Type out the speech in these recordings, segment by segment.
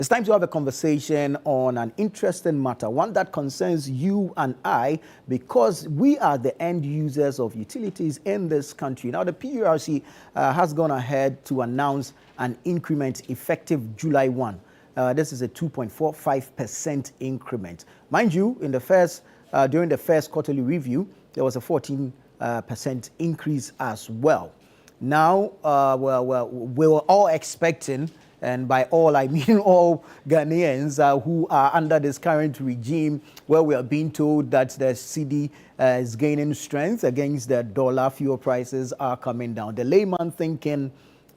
It's time to have a conversation on an interesting matter, one that concerns you and I, because we are the end users of utilities in this country. Now, the PURC has gone ahead to announce an increment effective July 1. This is a 2.45% increment. Mind you, in the during the first quarterly review, there was a 14% increase as well. Now, we were all expecting, and by all I mean all Ghanaians who are under this current regime, where we are being told that the cedi is gaining strength against the dollar, fuel prices are coming down. The layman thinking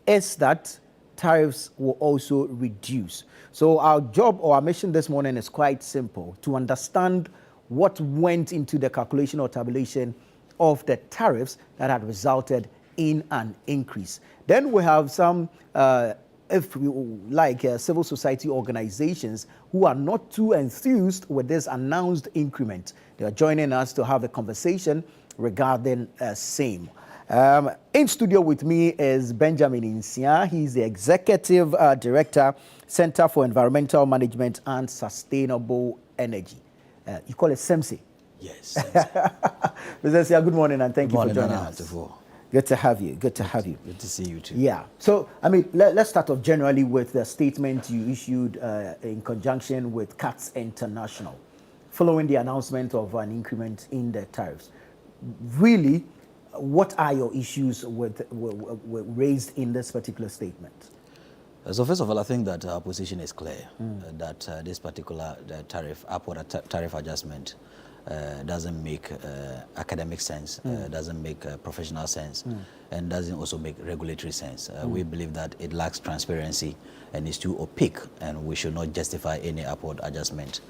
is that tariffs will also reduce. So our job or our mission this morning is quite simple: to understand what went into the calculation or tabulation of the tariffs that had resulted in an increase. Then we have some civil society organizations who are not too enthused with this announced increment. They are joining us to have a conversation regarding same. In studio with me is Benjamin Insia. He's the Executive Director, Center for Environmental Management and Sustainable Energy. You call it SEMSE? Yes. Mr. Insia, good morning and thank you for joining us. Good to have you. Good to have you. Good to see you too. Yeah. So, I mean, let's start off generally with the statement you issued in conjunction with CATS International, following the announcement of an increment in the tariffs. Really, what are your issues with raised in this particular statement? So first of all, I think that our position is clear, that this particular upward tariff adjustment doesn't make academic sense, doesn't make professional sense, and doesn't also make regulatory sense. We believe that it lacks transparency and is too opaque, and we should not justify any upward adjustment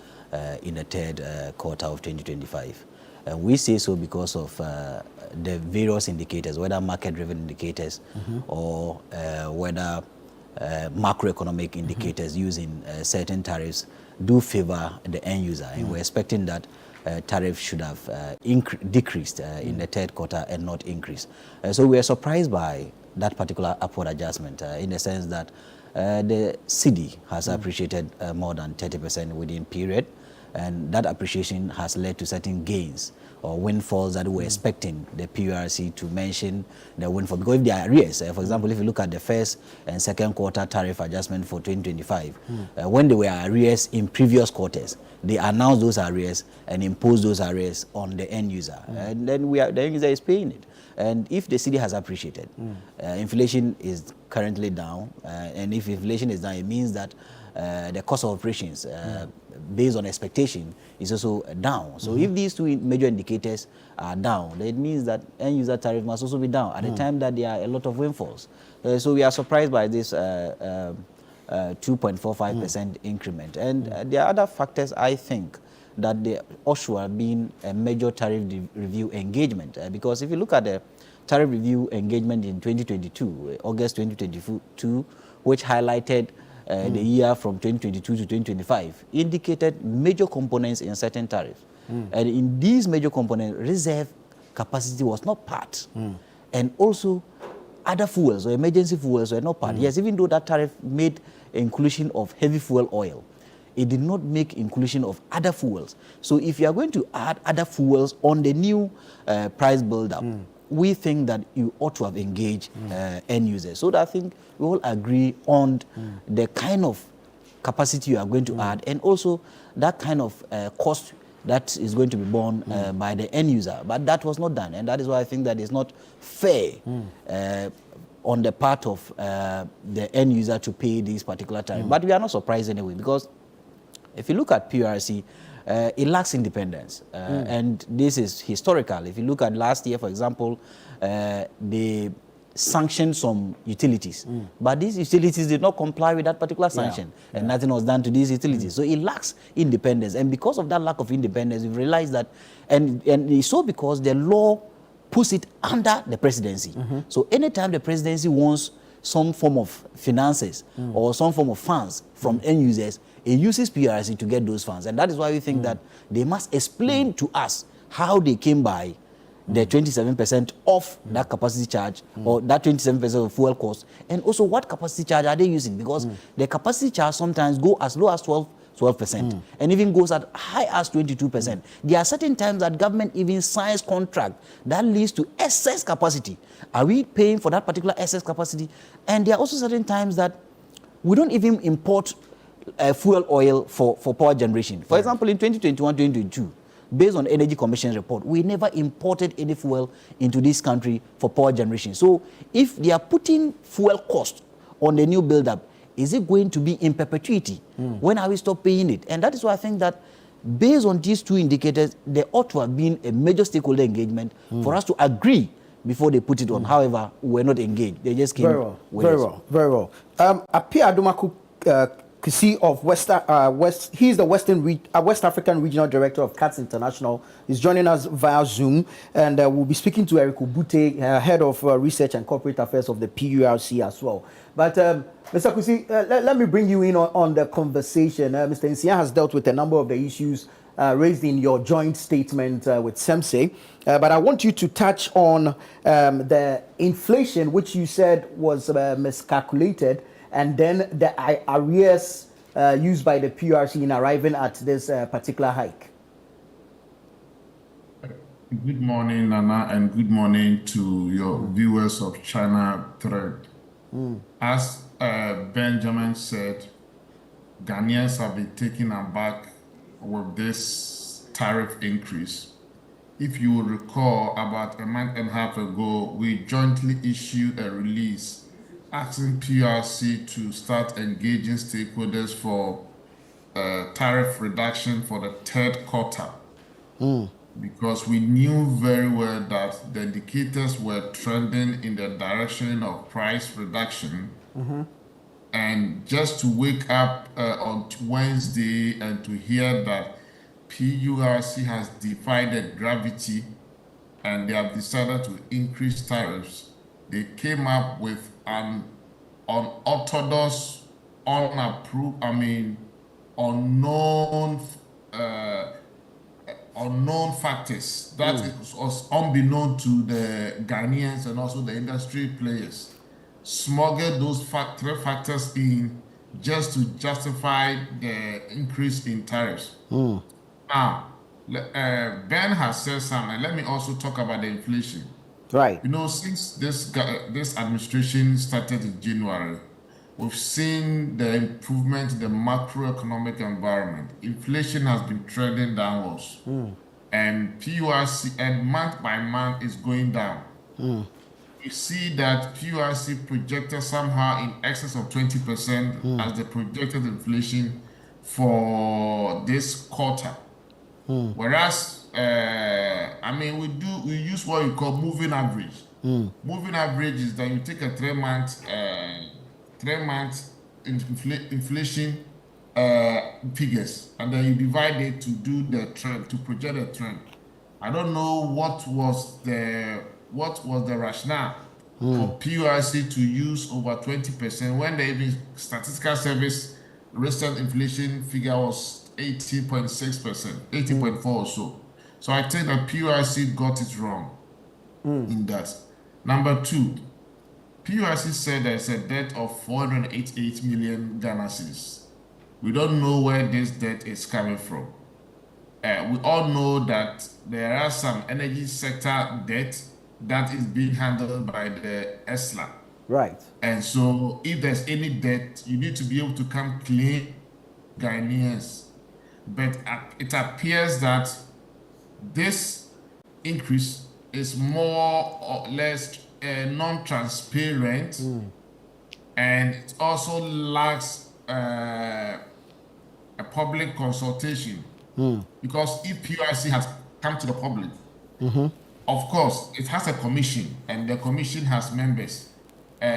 in the third quarter of 2025. And we say so because of the various indicators, whether market-driven indicators or whether macroeconomic indicators using certain tariffs do favor the end user, and we're expecting that tariffs should have decreased in the third quarter and not increased. So we are surprised by that particular upward adjustment in the sense that the cedi has appreciated more than 30% within period, and that appreciation has led to certain gains or windfalls that we're expecting the PURC to mention the windfall. Because if there are arrears, for example, if you look at the first and second quarter tariff adjustment for 2025, when there were arrears in previous quarters, they announced those arrears and imposed those arrears on the end user. And then the end user is paying it. And if the cedi has appreciated, inflation is currently down, and if inflation is down, it means that the cost of operations based on expectation is also down. So if these two major indicators are down, then it means that end user tariff must also be down at the time that there are a lot of windfalls. So we are surprised by this 2.45% increment. And there are other factors, I think, that they also have been a major tariff review engagement. Because if you look at the tariff review engagement in 2022, August 2022, which highlighted the year from 2022 to 2025, indicated major components in certain tariffs. And in these major components, reserve capacity was not part. And also, other fuels or emergency fuels were not part. Yes, even though that tariff made inclusion of heavy fuel oil, it did not make inclusion of other fuels. So if you are going to add other fuels on the new price build-up, we think that you ought to have engaged end users. So that I think we all agree on the kind of capacity you are going to add, and also that kind of cost that is going to be borne by the end user. But that was not done, and that is why I think that it's not fair on the part of the end user to pay these particular tariffs. But we are not surprised anyway, because if you look at PURC, it lacks independence, and this is historical. If you look at last year, for example, they sanctioned some utilities, but these utilities did not comply with that particular sanction, and nothing was done to these utilities. So it lacks independence, and because of that lack of independence, we've realized that, and it's so because the law puts it under the presidency. So anytime the presidency wants some form of finances or some form of funds from end users, it uses PURC to get those funds. And that is why we think that they must explain to us how they came by the 27% off that capacity charge or that 27% of fuel cost, and also what capacity charge are they using, because the capacity charge sometimes go as low as 12%, and even goes as high as 22%. There are certain times that government even signs contract that leads to excess capacity. Are we paying for that particular excess capacity? And there are also certain times that we don't even import fuel oil for power generation. For example, in 2021-2022, based on Energy Commission report, we never imported any fuel into this country for power generation. So if they are putting fuel cost on the new build-up, is it going to be in perpetuity? When are we stop paying it? And that is why I think that based on these two indicators, there ought to have been a major stakeholder engagement for us to agree before they put it on. However, we're not engaged. They just came Very well. Apia Adumaku Kisi of he's the West African Regional Director of CATS International. He's joining us via Zoom, and we'll be speaking to Eric Obute, Head of Research and Corporate Affairs of the PURC as well. But Mr. Kusi, let me bring you in on the conversation. Mr. Nsia has dealt with a number of the issues raised in your joint statement with SEMSE, but I want you to touch on the inflation, which you said was miscalculated, and then the arrears used by the PURC in arriving at this particular hike. Good morning, Nana, and good morning to your viewers of China Thread. As Benjamin said, Ghanaians have been taken aback with this tariff increase. If you will recall, about a month and a half ago, we jointly issued a release asking PURC to start engaging stakeholders for tariff reduction for the third quarter. Because we knew very well that the indicators were trending in the direction of price reduction. And just to wake up on Wednesday and to hear that PURC has defied gravity and they have decided to increase tariffs, they came up with an unorthodox, unapproved, unknown factors that was unbeknown to the Ghanaians and also the industry players. Smuggled those three factors in just to justify the increase in tariffs. Now, Ben has said something, and let me also talk about the inflation. Right. You know, since this administration started in January, we've seen the improvement in the macroeconomic environment. Inflation has been trending downwards. And PURC, and month by month, is going down. You see that PURC projected somehow in excess of 20% as the projected inflation for this quarter. Whereas, we use what you call moving average. Moving average is that you take a 3-month inflation figures, and then you divide it to do the trend, to project a trend. I don't know what was the rationale for PURC to use over 20% when the even statistical service recent inflation figure was 18.6%, 18.4 or so. So I think that PURC got it wrong in that. Number two, PURC said there's a debt of 488 million Ghana cedis. We don't know where this debt is coming from. We all know that there are some energy sector debt that is being handled by the ESLA. Right. And so if there's any debt, you need to be able to come clean Ghanaians. But it appears that this increase is more or less non-transparent, and it also lacks a public consultation. Because if PURC has come to the public, of course, it has a commission, and the commission has members,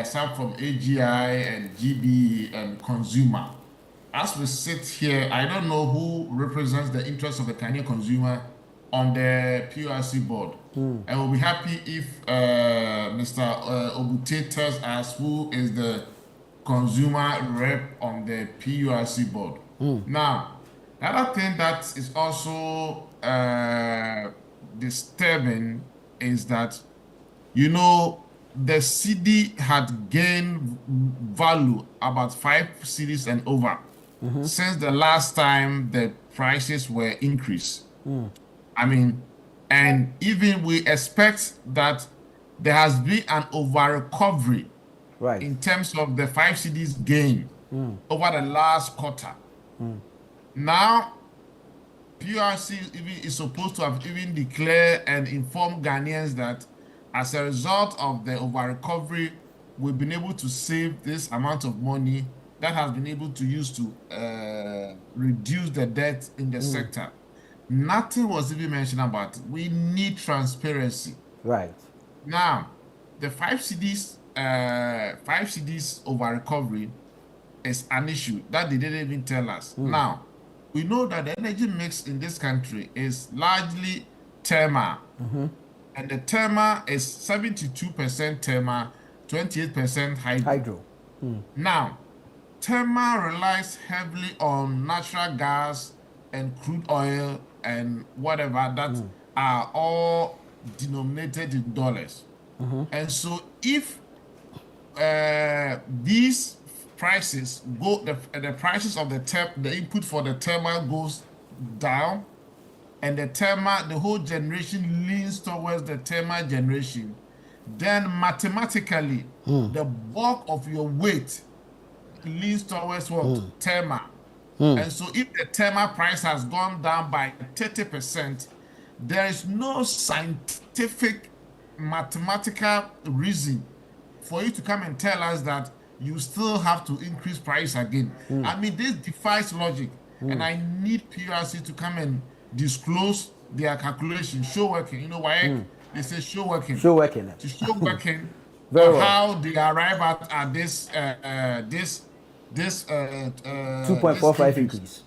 some from AGI and GB and consumer. As we sit here, I don't know who represents the interests of the Ghanaian consumer on the PURC board. I will be happy if Mr. Obute tells us who is the consumer rep on the PURC board. Now, the other thing that is also disturbing is that, you know, the CD had gained value about 5 cedis and over since the last time the prices were increased. I mean, and even we expect that there has been an over recovery Right. in terms of the 5 cedis gain over the last quarter. Now, PURC even is supposed to have even declared and informed Ghanaians that as a result of the over recovery, we've been able to save this amount of money that has been able to use to reduce the debt in the sector. Nothing was even mentioned about it. We need transparency. Right. Now, the 5 cedis over recovery is an issue that they didn't even tell us. Now, we know that the energy mix in this country is largely thermal. And the thermal is 72% thermal, 28% hydro. Now, thermal relies heavily on natural gas and crude oil and whatever that are all denominated in dollars. And so if these prices go, the prices of the input for the thermal goes down, and the whole generation leans towards the thermal generation, then mathematically the bulk of your weight leans towards what? Thermal. And so if the thermal price has gone down by 30%, there is no scientific mathematical reason for you to come and tell us that you still have to increase price again. I mean, this defies logic, and I need PURC to come and disclose their calculation, show working. You know why they say show working? Show working. To show working Very well. how they arrive at this 2.45 increase.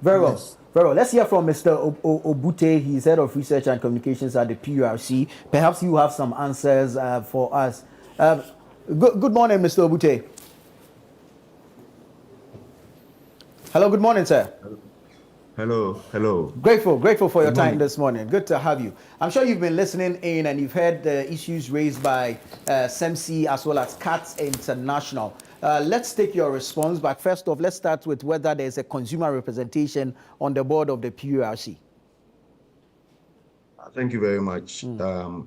Very well. Yes. Very well. Let's hear from Mr. Obute. He's head of research and communications at the PURC. Perhaps you have some answers for us. Good morning, Mr. Obute. Hello, good morning, sir. Hello. Grateful for your time this morning. Good to have you. I'm sure you've been listening in and you've heard the issues raised by SEMC as well as CATS International. Let's take your response, but first off, let's start with whether there's a consumer representation on the board of the PURC. Thank you very much.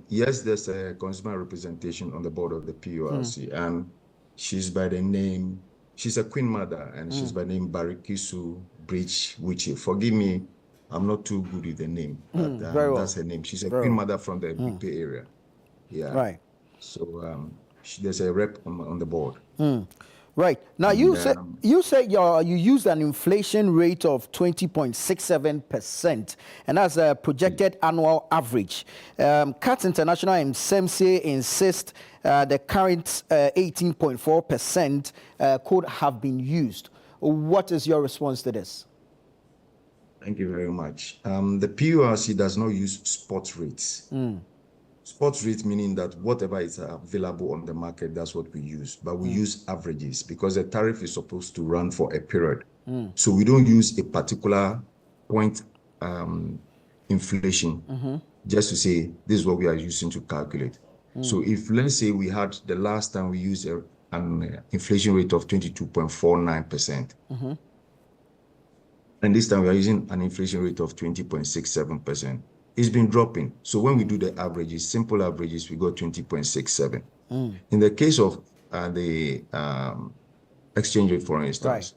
Yes, there's a consumer representation on the board of the PURC, and she's by the name, she's a queen mother, and she's by name Barikisu Bridge Wichi. Forgive me, I'm not too good with the name, but very well. that's her name. She's a Very queen well. mother from the BP area. Yeah. Right. So there's a rep on the board. Right. Now, you said you used an inflation rate of 20.67%, and that's a projected annual average. CATS International and SEMC insist the current 18.4% could have been used. What is your response to this? Thank you very much. The PURC does not use spot rates. Spot rate meaning that whatever is available on the market, that's what we use. But we use averages because the tariff is supposed to run for a period. So we don't use a particular point inflation just to say this is what we are using to calculate. So if let's say we had the last time we used an inflation rate of 22.49%. And this time we are using an inflation rate of 20.67%. It's been dropping. So when we do the averages, simple averages, we got 20.67. In the case of the exchange rate, for instance,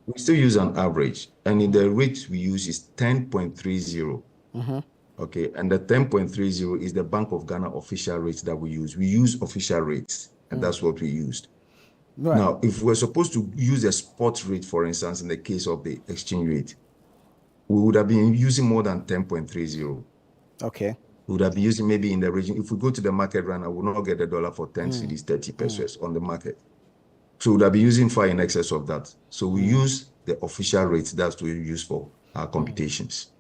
we still use an average. And in the rate we use is 10.30. Okay, and the 10.30 is the Bank of Ghana official rates that we use. We use official rates, and that's what we used. Right. Now, if we're supposed to use a spot rate, for instance, in the case of the exchange rate, we would have been using more than 10.30. Okay. We would have been using maybe in the region. If we go to the market right now, we will not get the dollar for 10 cedis, 30 pesos on the market. So we would have been using far in excess of that. So we use the official rates. That's what we use for our computations.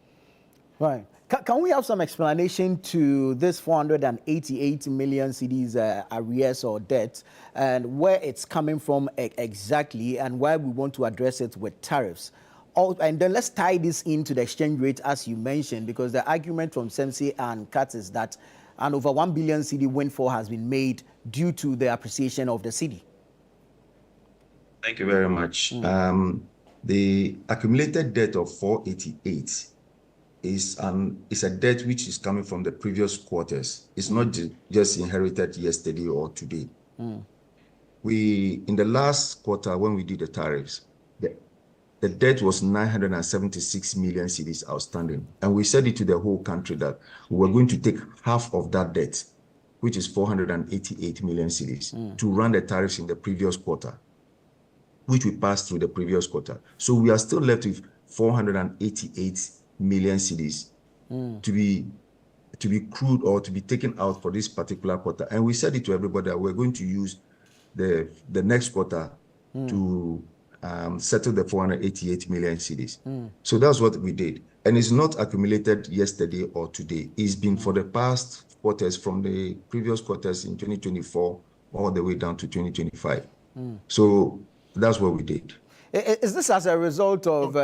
Right. Can we have some explanation to this 488 million cedis arrears or debt, and where it's coming from exactly, and why we want to address it with tariffs? And then let's tie this into the exchange rate, as you mentioned, because the argument from SEMC and CATS is that and over 1 billion cedi windfall has been made due to the appreciation of the cedi. Thank you very much. The accumulated debt of 488 is a debt which is coming from the previous quarters. It's not just inherited yesterday or today. In the last quarter, when we did the tariffs, the debt was 976 million cedis outstanding. And we said it to the whole country that we were going to take half of that debt, which is 488 million cedis, to run the tariffs in the previous quarter, which we passed through the previous quarter. So we are still left with 488 million cedis to be crewed or to be taken out for this particular quarter. And we said it to everybody that we're going to use the next quarter to settle the 488 million cedis. So that's what we did. And it's not accumulated yesterday or today. It's been for the past quarters, from the previous quarters in 2024 all the way down to 2025. So that's what we did. Is this as a result of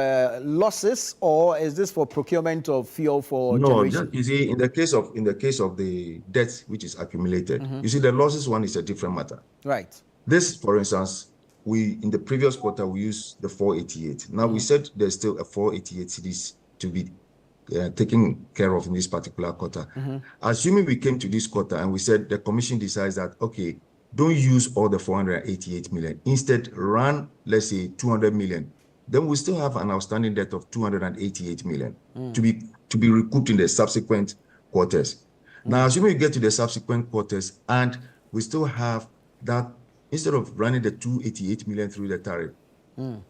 losses, or is this for procurement of fuel for generation? No, you see, in the case of the debt which is accumulated, you see, the losses one is a different matter. Right. This, for instance, in the previous quarter we used the 488. Now we said there's still a 488 cedis to be taken care of in this particular quarter. Assuming we came to this quarter and we said the commission decides that, okay, don't use all the 488 million. Instead, run, let's say, 200 million. Then we still have an outstanding debt of 288 million to be recouped in the subsequent quarters. Now, assuming we get to the subsequent quarters and we still have that, instead of running the 288 million through the tariff,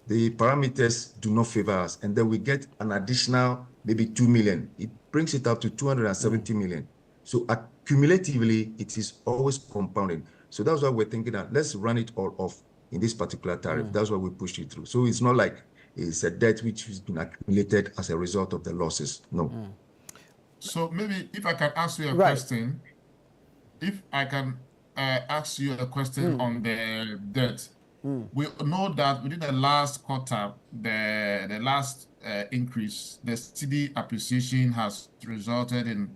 the parameters do not favor us. And then we get an additional maybe 2 million. It brings it up to 270 million. So cumulatively, it is always compounding. So that's why we're thinking that let's run it all off in this particular tariff. That's why we pushed it through. So it's not like it's a debt which has been accumulated as a result of the losses. No. So maybe if I can ask you a question, if I can ask you a question on the debt. We know that within the last quarter, the last increase, the cedi appreciation has resulted in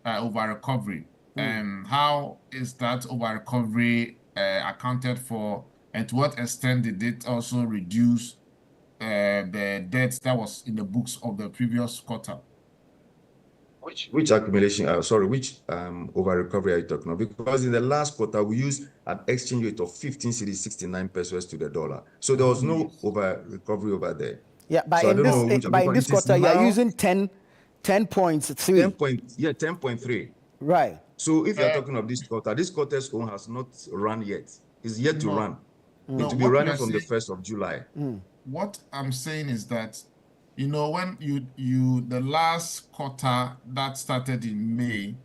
over recovery. And how is that over recovery accounted for, and to what extent did it also reduce the debt that was in the books of the previous quarter? Which accumulation? Which over recovery are you talking about? Because in the last quarter we used an exchange rate of 15 cedis 69 pesos to the dollar, so there was no over recovery over there. Yeah, but so in this quarter you are using 10.3. 10.3. Right. So if you're talking of this quarter's own has not run yet. It's yet to run. It will be running from the 1st of July. What I'm saying is that, you know, when the last quarter that started in May,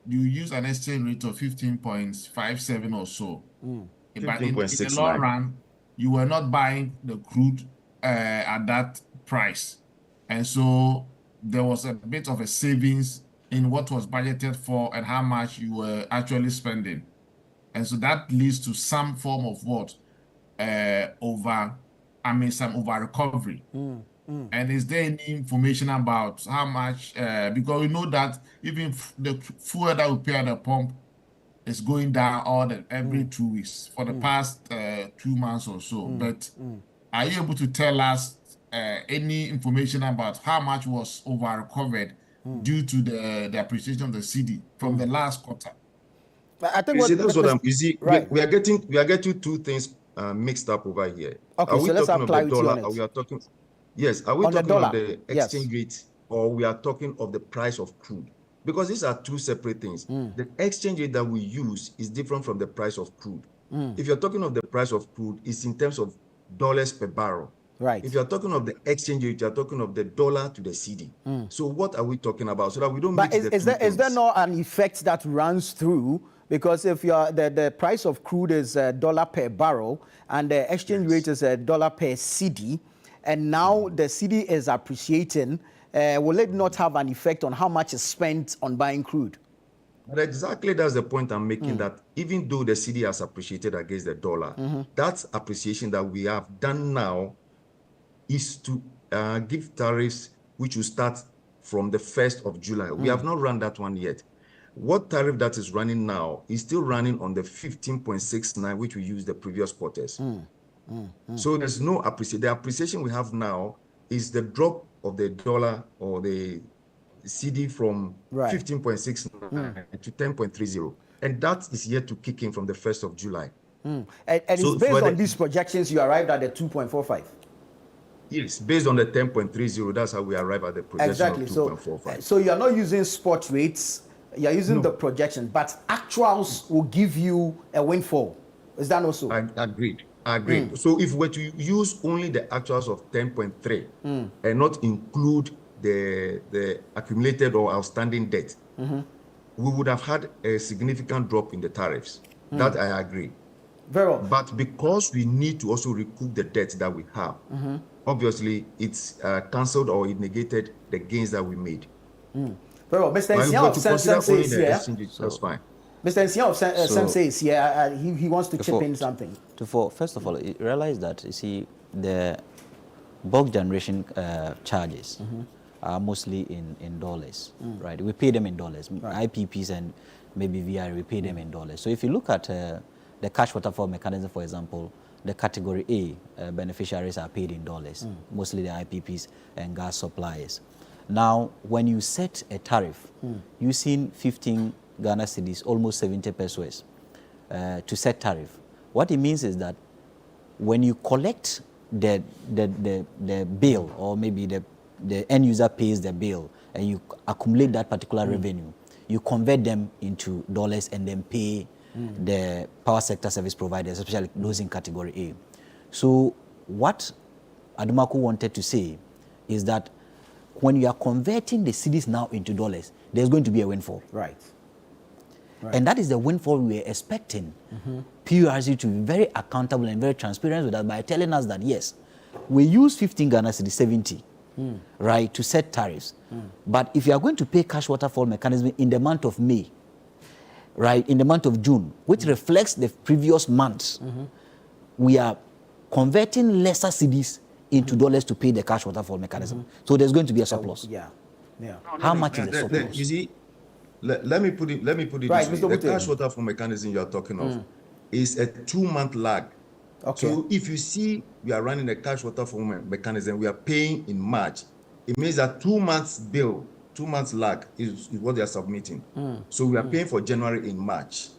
you use an exchange rate of 15.57 or so. But in the long run, you were not buying the crude at that price. And so there was a bit of a savings in what was budgeted for and how much you were actually spending. And so that leads to some form of some over recovery. And is there any information about how much, because we know that even the fuel that we pay at the pump is going down every 2 weeks for the past 2 months or so. But are you able to tell us any information about how much was over recovered due to the appreciation of the cedi from the last quarter? I think right. We are getting two things mixed up over here. Okay, are we so let's talking apply of the dollar? Are we are talking? Yes. Are we talking of the exchange rate, or we are talking of the price of crude? Because these are two separate things. The exchange rate that we use is different from the price of crude. If you're talking of the price of crude, it's in terms of dollars per barrel. Right. If you're talking of the exchange rate, you're talking of the dollar to the cedi. So what are we talking about? So that we don't mix the two things. Is there not an effect that runs through? Because if the price of crude is $1 per barrel and the exchange rate is $1 per cedi, and now the cedi is appreciating, will it not have an effect on how much is spent on buying crude? But exactly that's the point I'm making, that even though the cedi has appreciated against the dollar, that appreciation that we have done now is to give tariffs which will start from the 1st of July. We have not run that one yet. what tariff that is running now is still running on the 15.69, which we used the previous quarters. So there's no appreciation. The appreciation we have now is the drop of the dollar or the CD from 15.69 to 10.30. And that is yet to kick in from the 1st of July. And so it's based on these projections you arrived at the 2.45. Yes, based on the 10.30, that's how we arrive at the projection of 2.45. So you're not using spot rates, you're using the projection, but actuals will give you a windfall. Is that also? I agreed. So if we were to use only the actuals of 10.3 and not include the accumulated or outstanding debt, we would have had a significant drop in the tariffs. That I agree. Very well. But because we need to also recoup the debt that we have, obviously it's cancelled or it negated the gains that we made. Very well. Mr. Nsia of Sensei is here. That's fine. Mr. Nsia of Sensei is here. He wants to chip in something. First of all, realize that, you see, the bulk generation charges are mostly in dollars, right? We pay them in dollars. Right. IPPs and maybe VI, we pay them in dollars. So if you look at the cash waterfall mechanism, for example, the category A beneficiaries are paid in dollars, mostly the IPPs and gas suppliers. Now, when you set a tariff using 15 Ghana cedis, almost 70 pesos, to set tariff, what it means is that when you collect the bill, or maybe the end user pays the bill, and you accumulate that particular revenue, you convert them into dollars and then pay the power sector service providers, especially those in category A. So what Adumaku wanted to say is that when you are converting the cedis now into dollars, there's going to be a windfall. Right. And that is the windfall we are expecting PURC to be very accountable and very transparent with us by telling us that, yes, we use 15 Ghana cedis, 70, right, to set tariffs. But if you are going to pay cash waterfall mechanism in the month of May, right, in the month of June, which reflects the previous months, we are converting lesser cedis into dollars to pay the cash waterfall mechanism. So there's going to be a surplus. How much is the surplus? You see, let me put it right, this way. The cash waterfall mechanism you are talking of is a 2-month lag. Okay. So if you see we are running a cash waterfall mechanism, we are paying in March, it means that 2 months bill, 2 months lag is what they are submitting. So we are paying for January in March.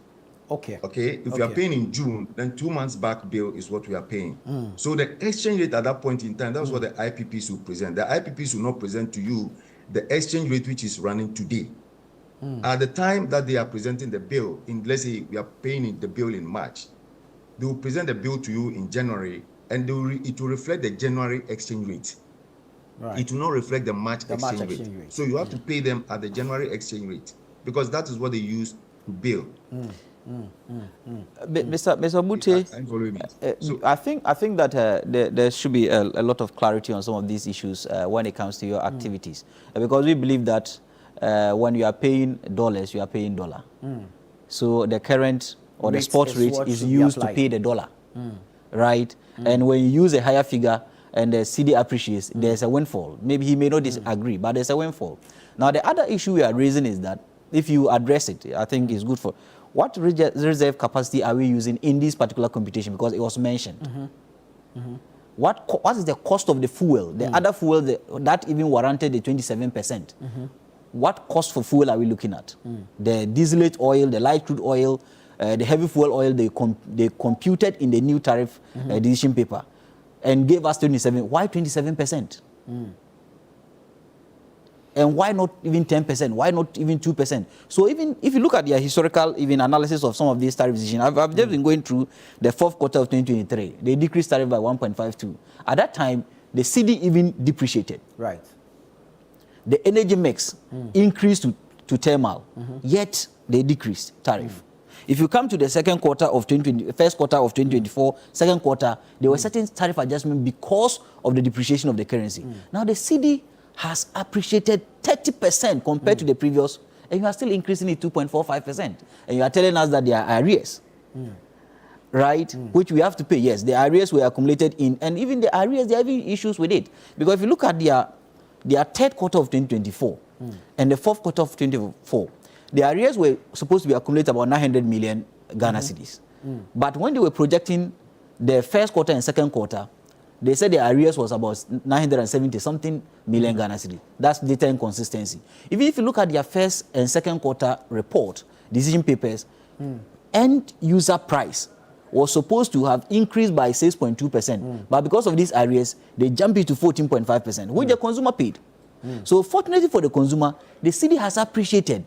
Okay. If we are paying in June, then 2 months back bill is what we are paying. So the exchange rate at that point in time, that's what the IPPs will present. The IPPs will not present to you the exchange rate which is running today. At the time that they are presenting the bill, let's say we are paying the bill in March, they will present the bill to you in January, and it will reflect the January exchange rate. Right. It will not reflect the March exchange rate. So you have to pay them at the January exchange rate, because that is what they use to bill. Mr. Bute, I think that there should be a lot of clarity on some of these issues when it comes to your activities, because we believe that when you are paying dollars, you are paying dollar. So the current or the spot rate is used to pay the dollar, right? And when you use a higher figure and the CD appreciates, there's a windfall. Maybe he may not disagree, but there's a windfall. Now, the other issue we are raising is that if you address it, I think it's good for what reserve capacity are we using in this particular computation, because it was mentioned. What is the cost of the fuel? The other fuel that even warranted the 27%. What cost for fuel are we looking at? The distillate oil, the light crude oil, the heavy fuel oil, they computed in the new tariff decision paper and gave us 27. Why 27%? And why not even 10%? Why not even 2%? So even if you look at the historical even analysis of some of these tariff decisions, I've just been going through the fourth quarter of 2023. They decreased tariff by 1.52. At that time, the CD even depreciated. Right. The energy mix increased to thermal, yet they decreased tariff. If you come to the second quarter of 2020, first quarter of 2024, second quarter, there were certain tariff adjustments because of the depreciation of the currency. Now the CD has appreciated 30% compared to the previous, and you are still increasing it 2.45%. And you are telling us that there are arrears, right? Which we have to pay. Yes, the arrears were accumulated in, and even the arrears, there are even issues with it. Because if you look at their third quarter of 2024 and the fourth quarter of 2024, the arrears were supposed to be accumulated about 900 million Ghana cedis. But when they were projecting the first quarter and second quarter, they said the arrears was about 970 something million Ghana cedis. That's data inconsistency. Even if you look at their first and second quarter report, decision papers, end user price was supposed to have increased by 6.2%. But because of these arrears, they jumped it to 14.5%, which the consumer paid. So fortunately for the consumer, the cedi has appreciated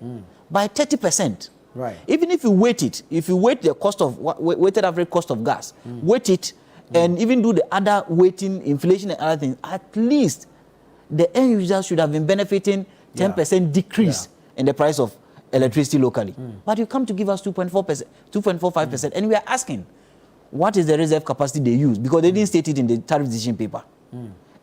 by 30%. Right. Even if you weight it, if you weight the cost of weighted average cost of gas, weight it, and even do the other weighting, inflation and other things, at least the end user should have been benefiting 10% decrease in the price of electricity locally. But you come to give us 2.4%, 2.45%, and we are asking, what is the reserve capacity they use? Because they didn't state it in the tariff decision paper.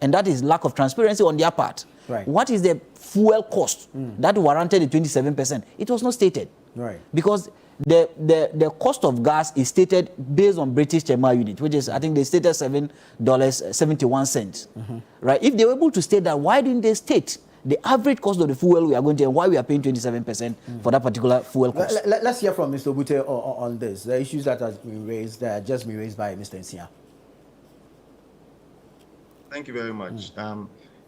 And that is lack of transparency on their part. Right. What is the fuel cost that warranted the 27%? It was not stated. Right. Because the cost of gas is stated based on British thermal unit, which is, I think they stated $7.71. Right? If they were able to state that, why didn't they state the average cost of the fuel we are going to and why we are paying 27% for that particular fuel cost? Let's hear from Mr. Obute on this. The issues that has been raised, just been raised by Mr. Nsia. Thank you very much.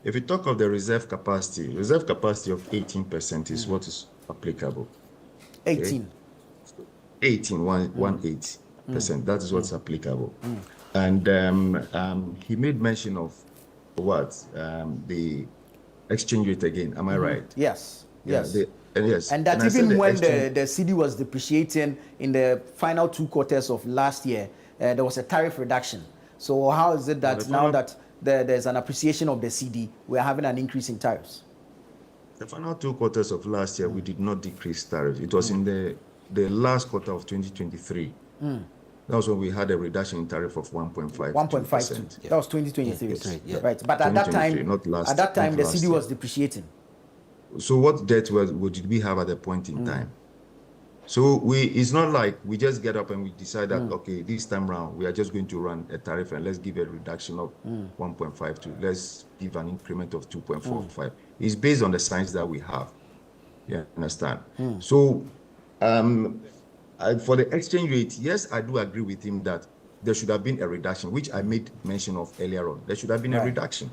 If you talk of the reserve capacity of 18% is what is applicable. 18. 18%. That is what's applicable. And he made mention of what? The exchange rate again. Am I right? Yes. Yes. Yes. And that even when the cedi was depreciating in the final 2 quarters of last year, there was a tariff reduction. So how is it that now that there's an appreciation of the cedi, we're having an increase in tariffs? The final 2 quarters of last year, we did not decrease tariffs. It was in the last quarter of 2023. That was when we had a reduction in tariff of 1.5%. 1.52. That was 2023. Right. But at that time, the cedi was depreciating. So what debt did we have at that point in time? So it's not like we just get up and we decide that, okay, this time round, we are just going to run a tariff and let's give a reduction of 1.52. Let's give an increment of 2.45. It's based on the science that we have. You understand? So for the exchange rate, yes, I do agree with him that there should have been a reduction, which I made mention of earlier on. There should have been a reduction.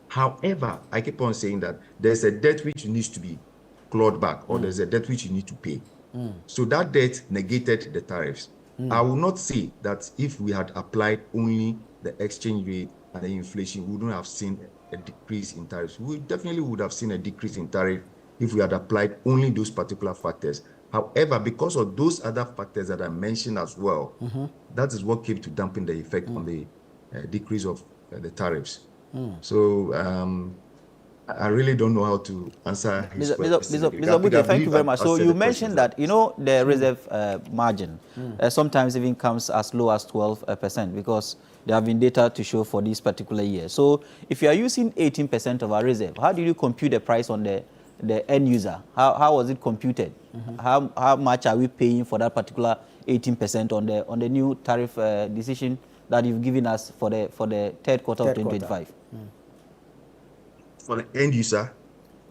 However, I keep on saying that there's a debt which needs to be clawed back, or there's a debt which you need to pay. So that debt negated the tariffs. I will not say that if we had applied only the exchange rate and the inflation, we wouldn't have seen a decrease in tariffs. We definitely would have seen a decrease in tariff if we had applied only those particular factors. However, because of those other factors that I mentioned as well, that is what came to dampen the effect on the decrease of the tariffs. So I really don't know how to answer his question. Mr. Bude, thank you very much. So you mentioned that, the reserve margin sometimes even comes as low as 12% because there have been data to show for this particular year. So if you are using 18% of our reserve, how do you compute the price on the end user? How was it computed? How much are we paying for that particular 18% on the new tariff decision that you've given us for the third quarter of 2025? For the end user?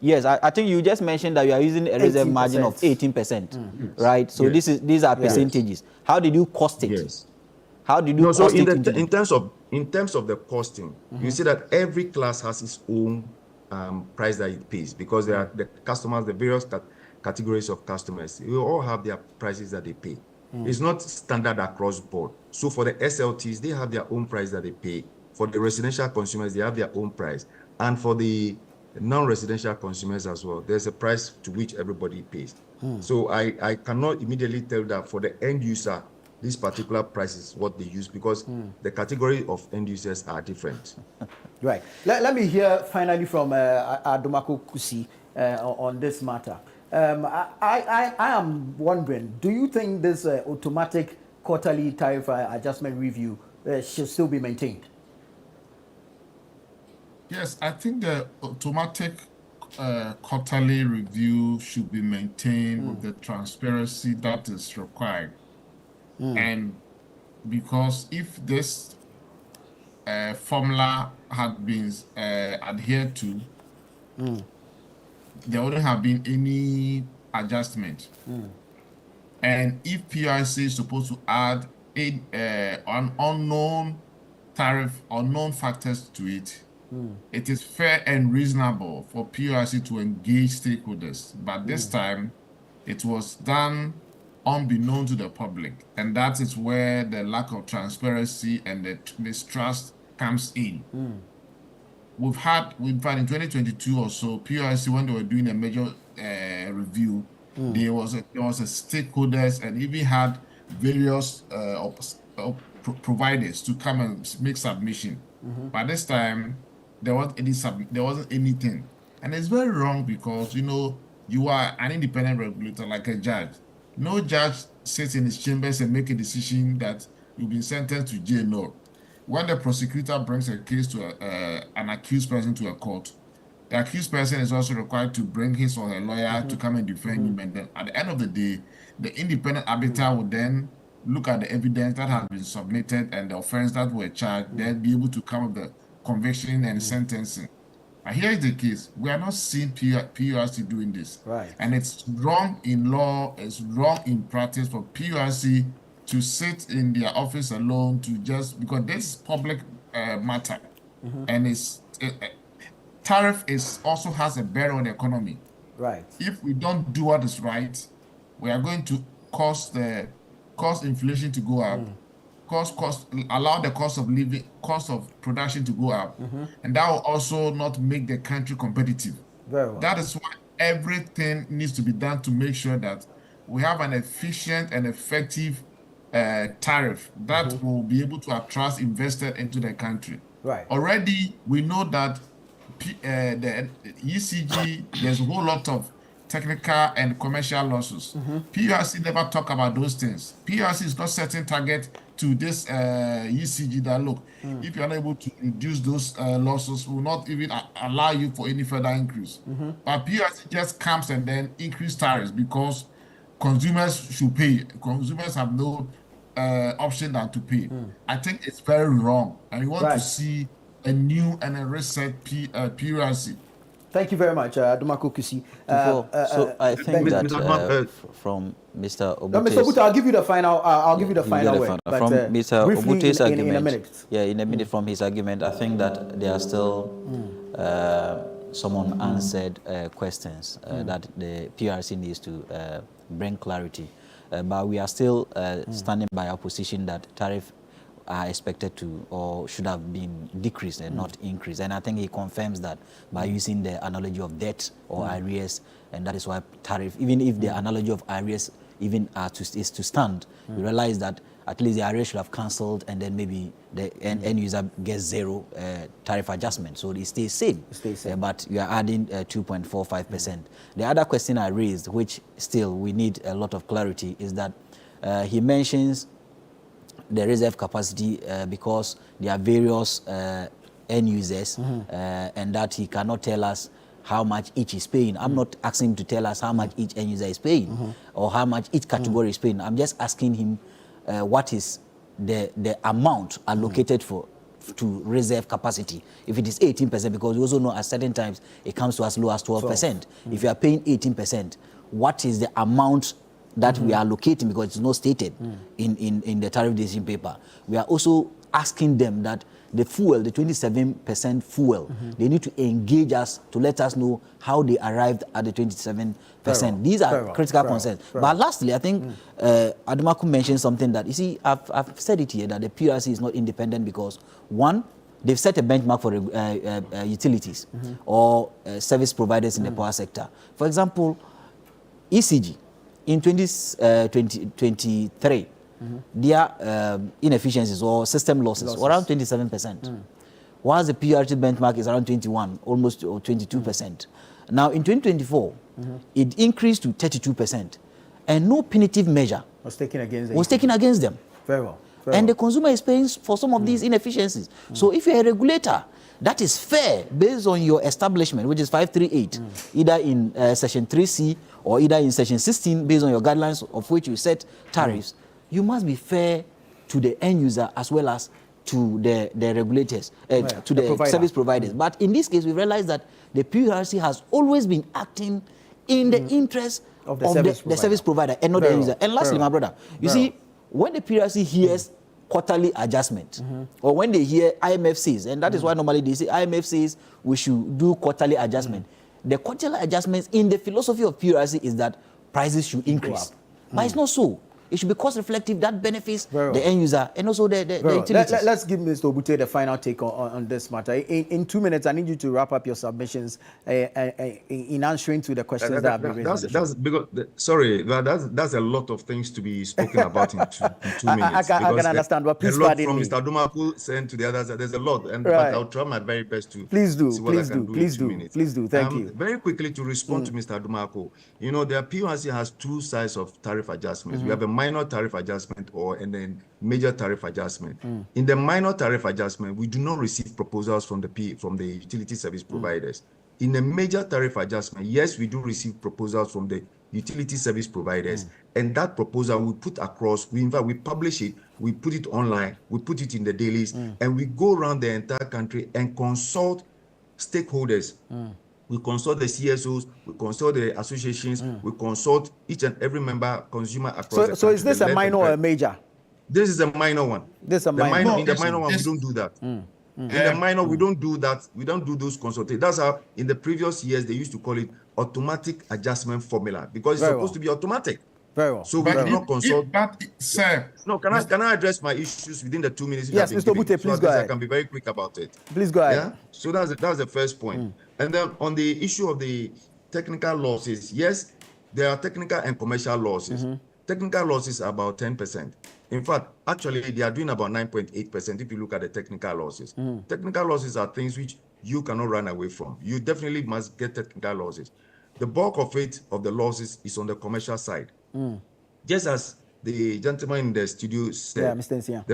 Yes, I think you just mentioned that you are using a reserve margin of 18%, right? So these are percentages. How did you cost it? Yes. How did you cost it? In terms of the costing, you see that every class has its own price that it pays, because there are the customers, the various categories of customers, they all have their prices that they pay. It's not standard across board. So for the SLTs, they have their own price that they pay. For the residential consumers, they have their own price. And for the non-residential consumers as well, there's a price to which everybody pays. So I cannot immediately tell that for the end user, this particular price is what they use, because the category of end users are different. Right. Let me hear finally from Adomako Kusi on this matter. I am wondering, do you think this automatic quarterly tariff adjustment review should still be maintained? Yes, I think the automatic quarterly review should be maintained with the transparency that is required. And because if this formula had been adhered to, there wouldn't have been any adjustment. And if PURC is supposed to add an unknown tariff, unknown factors to it, it is fair and reasonable for PURC to engage stakeholders. But this time, it was done unbeknown to the public. And that is where the lack of transparency and the mistrust comes in. We've had in 2022 or so, PURC, when they were doing a major review, there was a stakeholders and even had various providers to come and make submission. By this time, there wasn't anything, and it's very wrong because you are an independent regulator like a judge. No judge sits in his chambers and make a decision that you've been sentenced to jail. No. When the prosecutor brings a case to an accused person to a court, the accused person is also required to bring his or her lawyer to come and defend him. And then at the end of the day, the independent arbiter would then look at the evidence that has been submitted and the offense that were charged, then be able to come with the conviction and sentencing. But here is the case. We are not seeing PURC doing this. Right. And it's wrong in law, it's wrong in practice for PURC to sit in their office alone to just, because this is public matter. And tariff also has a bearing on the economy. Right. If we don't do what is right, we are going to cause inflation to go up, allow the cost of production to go up, and that will also not make the country competitive. Very well. That is why everything needs to be done to make sure that we have an efficient and effective tariff that will be able to attract investors into the country. Right. Already, we know that the ECG, there's a whole lot of technical and commercial losses. PURC never talk about those things. PURC is not setting target to this ECG that, look, if you are not able to reduce those losses, will not even allow you for any further increase. But PURC just comes and then increase tariffs because consumers should pay. Consumers have no option than to pay. I think it's very wrong. And we want to see a new and a reset PURC. Thank you very much, Dumako Kusi. So I think that from Mr. Obute's... No, Mr. Obute, I'll give you the final. I'll give you the final word. From Mr. Obute's argument, in a minute. Yeah, in a minute from his argument, I think that there are still some unanswered questions that the PURC needs to bring clarity. But we are still standing by our position that tariff are expected to or should have been decreased and not increased. And I think he confirms that by using the analogy of debt or arrears, and that is why tariff, even if the analogy of arrears even is to stand, we realize that at least the arrears should have cancelled and then maybe the end user gets zero tariff adjustment. So it stays same. But you are adding 2.45%. The other question I raised, which still we need a lot of clarity, is that he mentions the reserve capacity because there are various end users and that he cannot tell us how much each is paying. I'm not asking him to tell us how much each end user is paying or how much each category is paying. I'm just asking him what is the amount allocated to reserve capacity. If it is 18%, because we also know at certain times it comes to as low as 12%. If you are paying 18%, what is the amount that we are allocating, because it's not stated in the tariff decision paper? We are also asking them that the fuel, the 27% fuel, they need to engage us to let us know how they arrived at the 27%. These are critical concerns. But lastly, I think Adumaku mentioned something that, you see, I've said it here, that the PURC is not independent because, one, they've set a benchmark for utilities or service providers in the power sector. For example, ECG, in 2023, their inefficiencies or system losses were around 27%, whilst the PURC benchmark is around 21, almost 22%. Now, in 2024, it increased to 32%, and no punitive measure was taken against them. Very well. And the consumer is paying for some of these inefficiencies. So if you're a regulator, that is fair based on your establishment, which is 538, either in Section 3C or either in Section 16, based on your guidelines of which you set tariffs. You must be fair to the end user as well as to the regulators, to the service providers. But in this case, we realize that the PURC has always been acting in the interest of the service provider and not the end user. And lastly, my brother, you see, well. when the PURC hears quarterly adjustment, or when they hear IMF says, and that is why normally they say IMF says we should do quarterly adjustment. The quarterly adjustments in the philosophy of PURC is that prices should increase. But it's not so. It should be cost reflective. That benefits the end user and also the utilities. Let's give Mr. Obute the final take on this matter. In 2 minutes, I need you to wrap up your submissions in answering to the questions that have been raised. That's because that's a lot of things to be spoken about in 2 minutes. I can understand, but please pardon me. Mr. Dumaku sent to the others. There's a lot, but I'll try my very best to please do. Thank you. Very quickly to respond to Mr. Dumaku. You know, the PURC has two sides of tariff adjustments. We have a minor tariff adjustment and then major tariff adjustment. In the minor tariff adjustment, we do not receive proposals from the utility service providers. In the major tariff adjustment, yes, we do receive proposals from the utility service providers, and that proposal we put across. We publish it, we put it online, we put it in the dailies, and we go around the entire country and consult stakeholders. We consult the CSOs, we consult the associations, we consult each and every member consumer across the country. So is this a minor or a major? This is a minor one. This is a minor. In the minor one, we don't do that. In the minor, we don't do that. We don't do those consultations. That's how in the previous years they used to call it automatic adjustment formula, because it's supposed to be automatic. Very well. So we do not consult. Sir. No, can I address my issues within the 2 minutes? Yes, Mr. Obute, please go ahead. I can be very quick about it. Please go ahead. Yeah. So that's the first point. And then on the issue of the technical losses, yes, there are technical and commercial losses. Technical losses are about 10%. In fact, actually, they are doing about 9.8% if you look at the technical losses. Technical losses are things which you cannot run away from. You definitely must get technical losses. The bulk of the losses is on the commercial side. Just as the gentleman in the studio said, yeah, Mr. Insian.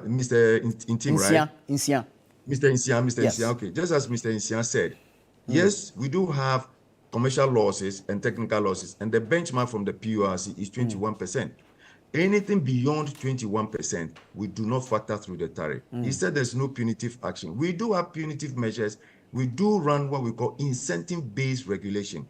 Mr. Intim, right? Insian. Mr. Insian, okay. Just as Mr. Insian said, yes, we do have commercial losses and technical losses, and the benchmark from the PURC is 21%. Anything beyond 21%, we do not factor through the tariff. He said there's no punitive action. We do have punitive measures. We do run what we call incentive-based regulation.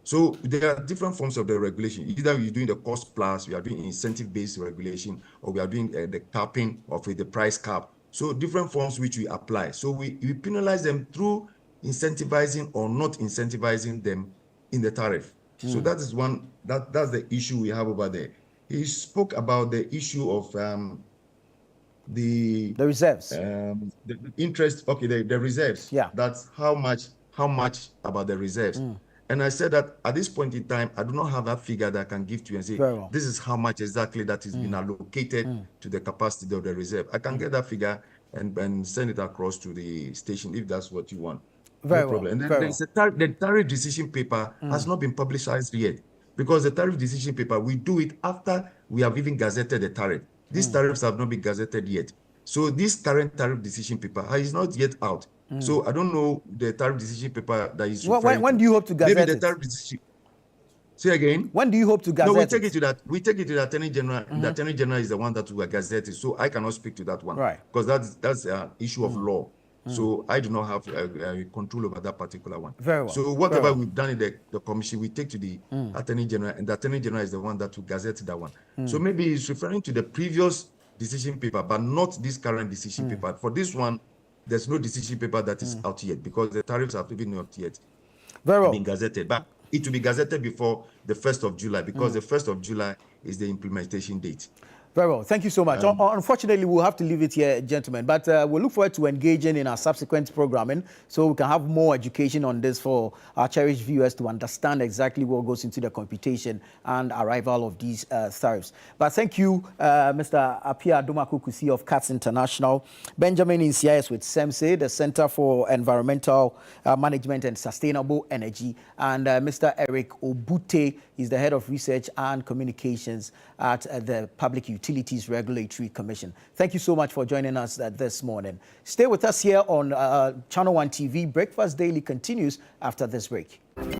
So there are different forms of the regulation. Either you're doing the cost plus, we are doing incentive-based regulation, or we are doing the capping of the price cap. So different forms which we apply. So we penalize them through incentivizing or not incentivizing them in the tariff. So that is that's the issue we have over there. He spoke about the issue of the reserves. The interest, okay, the reserves. Yeah. That's how much about the reserves. And I said that at this point in time, I do not have that figure that I can give to you and say, this is how much exactly that is being allocated to the capacity of the reserve. I can get that figure and send it across to the station if that's what you want. Very no problem. Well. And then the tariff decision paper has not been publicized yet, because the tariff decision paper, we do it after we have even gazetted the tariff. These tariffs have not been gazetted yet. So this current tariff decision paper is not yet out. So I don't know the tariff decision paper that is. When do you hope to gazette maybe the tariff decision. Say again. When do you hope to gazette? No, we take it to that. We take it to the Attorney General. The Attorney General is the one that will gazette it. So I cannot speak to that one. Right. Because that's an issue of law. So I do not have control over that particular one. Very well. So whatever we've done in the commission, we take to the Attorney General, and the Attorney General is the one that will gazette that one. So maybe he's referring to the previous decision paper, but not this current decision paper. For this one, there's no decision paper that is out yet, because the tariffs have even not yet been gazetted. But it will be gazetted before the 1st of July, because the 1st of July is the implementation date. Very well. Thank you so much. Unfortunately, we'll have to leave it here, gentlemen. But we'll look forward to engaging in our subsequent programming, so we can have more education on this for our cherished viewers to understand exactly what goes into the computation and arrival of these tariffs. But thank you, Mr. Apia Dumaku of CATS International, Benjamin Insias with SEMSE, the Center for Environmental Management and Sustainable Energy, and Mr. Eric Obute is the Head of Research and Communications at the Public Utilities Regulatory Commission. Thank you so much for joining us this morning. Stay with us here on ChannelOne TV. Breakfast Daily continues after this break.